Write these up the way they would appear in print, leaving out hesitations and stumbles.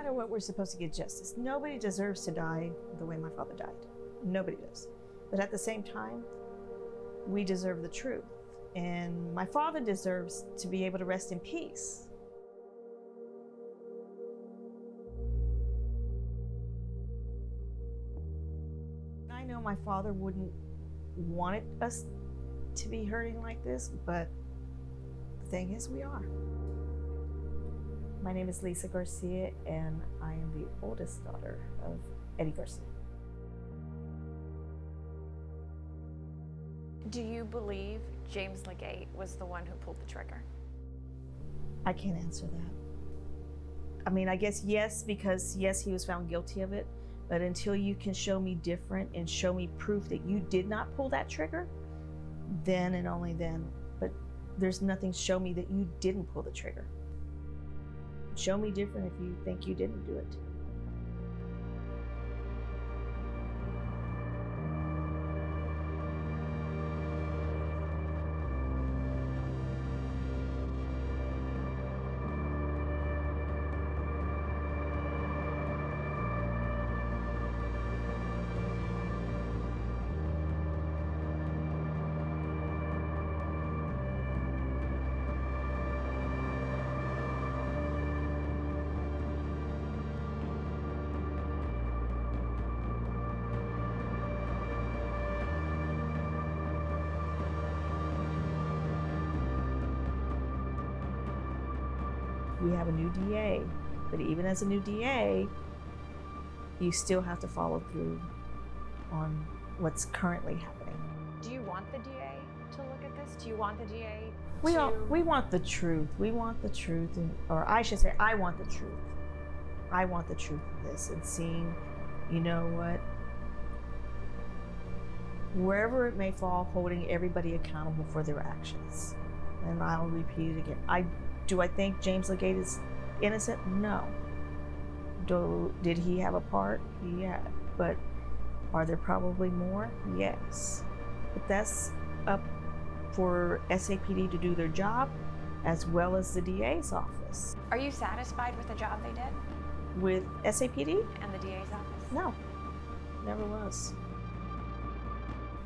matter what, we're supposed to get justice. Nobody deserves to die the way my father died. Nobody does. But at the same time, we deserve the truth. And my father deserves to be able to rest in peace. I know my father wouldn't want us to be hurting like this, but the thing is, we are. My name is Lisa Garcia, and I am the oldest daughter of Eddie Garcia. Do you believe James Legate was the one who pulled the trigger? I can't answer that. I mean, I guess yes, because yes, he was found guilty of it, but until you can show me different and show me proof that you did not pull that trigger, then and only then. But there's nothing to show me that you didn't pull the trigger. Show me different if you think you didn't do it. We have a new DA, but even as a new DA, you still have to follow through on what's currently happening. Do you want the DA to look at this? Do you want the DA We want the truth. We want the truth, or I should say, I want the truth. I want the truth of this and seeing, you know what, wherever it may fall, holding everybody accountable for their actions. And I'll repeat it again. Do I think James Legate is innocent? No. Did he have a part? Yeah. But are there probably more? Yes. But that's up for SAPD to do their job, as well as the DA's office. Are you satisfied with the job they did? With SAPD? And the DA's office? No, never was.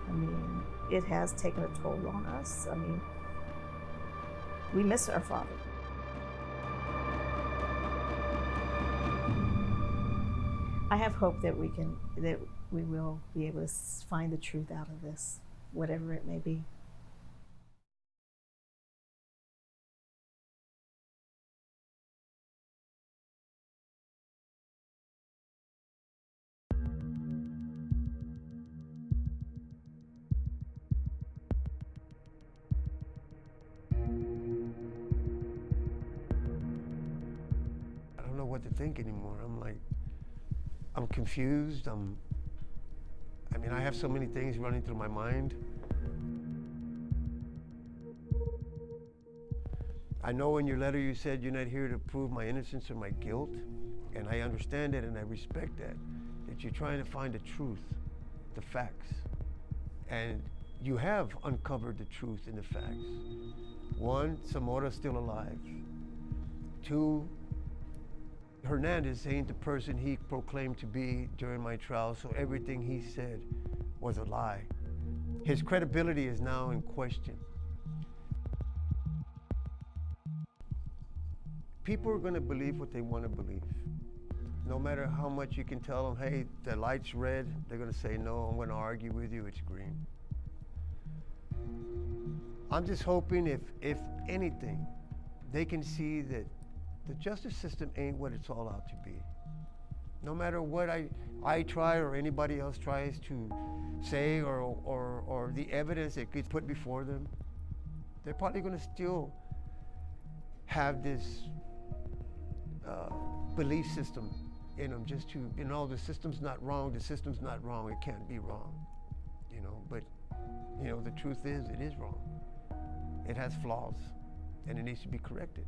I mean, it has taken a toll on us. I mean, we miss our father. I have hope that we will be able to find the truth out of this, whatever it may be. I don't know what to think anymore. I'm confused. I mean, I have so many things running through my mind. I know in your letter you said you're not here to prove my innocence or my guilt, and I understand that and I respect that you're trying to find the truth, the facts. And you have uncovered the truth and the facts. One, Zamora's still alive. Two, Hernandez ain't the person he proclaimed to be during my trial, so everything he said was a lie. His credibility is now in question. People are gonna believe what they wanna believe. No matter how much you can tell them, hey, the light's red, they're gonna say, no, I'm gonna argue with you, it's green. I'm just hoping if anything, they can see that the justice system ain't what it's all out to be. No matter what I try or anybody else tries to say or the evidence that gets put before them, they're probably gonna still have this belief system in them just to, you know, the system's not wrong, the system's not wrong, it can't be wrong, you know, but, you know, the truth is, it is wrong. It has flaws, and it needs to be corrected.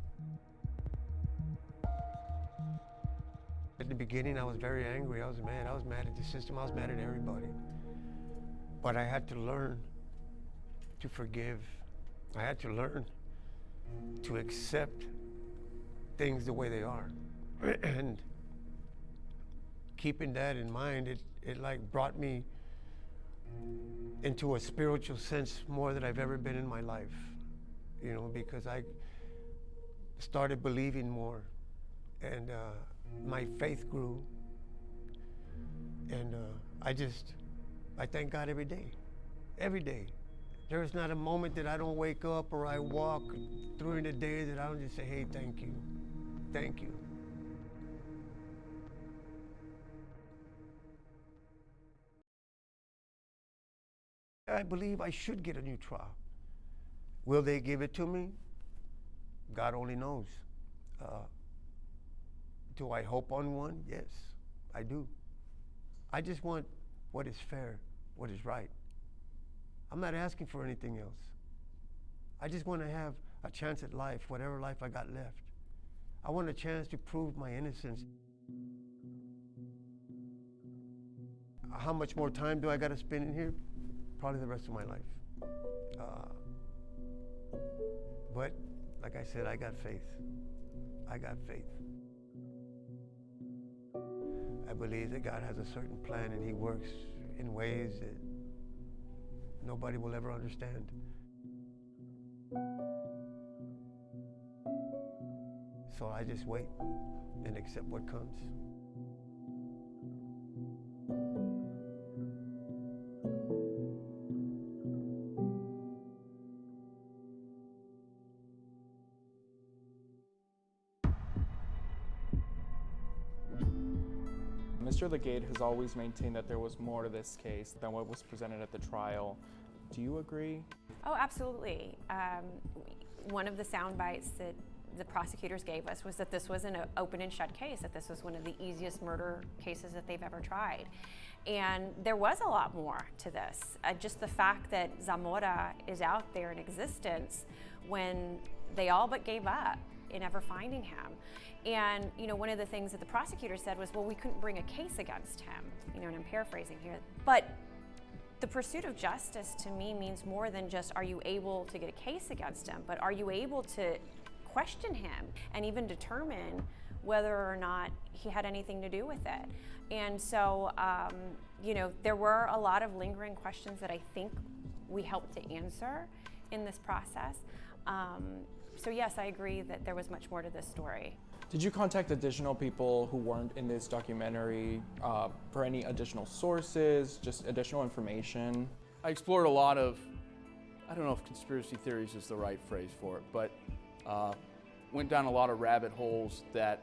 At the beginning, I was very angry. I was mad at the system. I was mad at everybody. But I had to learn to forgive. I had to learn to accept things the way they are. And keeping that in mind, it like brought me into a spiritual sense more than I've ever been in my life, you know, because I started believing more, and my faith grew, and I thank God every day, every day. There is not a moment that I don't wake up or I walk during the day that I don't just say, hey, thank you, thank you. I believe I should get a new trial. Will they give it to me? God only knows. Do I hope on one? Yes, I do. I just want what is fair, what is right. I'm not asking for anything else. I just want to have a chance at life, whatever life I got left. I want a chance to prove my innocence. How much more time do I got to spend in here? Probably the rest of my life. But like I said, I got faith. I got faith. I believe that God has a certain plan and He works in ways that nobody will ever understand. So I just wait and accept what comes. Mr. Legate has always maintained that there was more to this case than what was presented at the trial. Do you agree? Oh, absolutely. One of the sound bites that the prosecutors gave us was that this was an open and shut case, that this was one of the easiest murder cases that they've ever tried. And there was a lot more to this. Just the fact that Zamora is out there in existence when they all but gave up in ever finding him. And, you know, one of the things that the prosecutor said was, well, we couldn't bring a case against him, you know, and I'm paraphrasing here. But the pursuit of justice to me means more than just, are you able to get a case against him, but are you able to question him and even determine whether or not he had anything to do with it. And so, you know, there were a lot of lingering questions that I think we helped to answer in this process. So yes, I agree that there was much more to this story. Did you contact additional people who weren't in this documentary for any additional sources, just additional information? I explored a lot of, I don't know if conspiracy theories is the right phrase for it, but went down a lot of rabbit holes that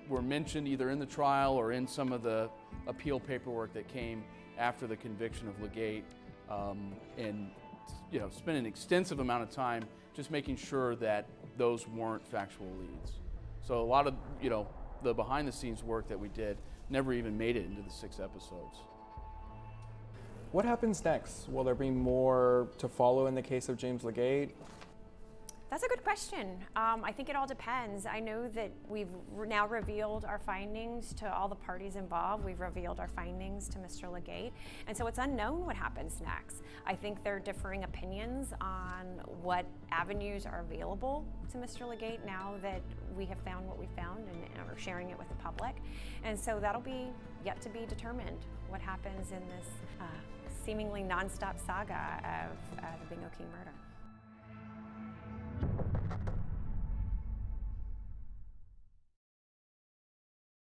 were mentioned either in the trial or in some of the appeal paperwork that came after the conviction of Legate, and you know, spent an extensive amount of time just making sure that those weren't factual leads. So a lot of, you know, the behind the scenes work that we did never even made it into the 6 episodes. What happens next? Will there be more to follow in the case of James Legate? That's a good question. I think it all depends. I know that we've now revealed our findings to all the parties involved. We've revealed our findings to Mr. Legate. And so it's unknown what happens next. I think there are differing opinions on what avenues are available to Mr. Legate now that we have found what we found and are sharing it with the public. And so that'll be yet to be determined, what happens in this seemingly nonstop saga of the Bingo King murder.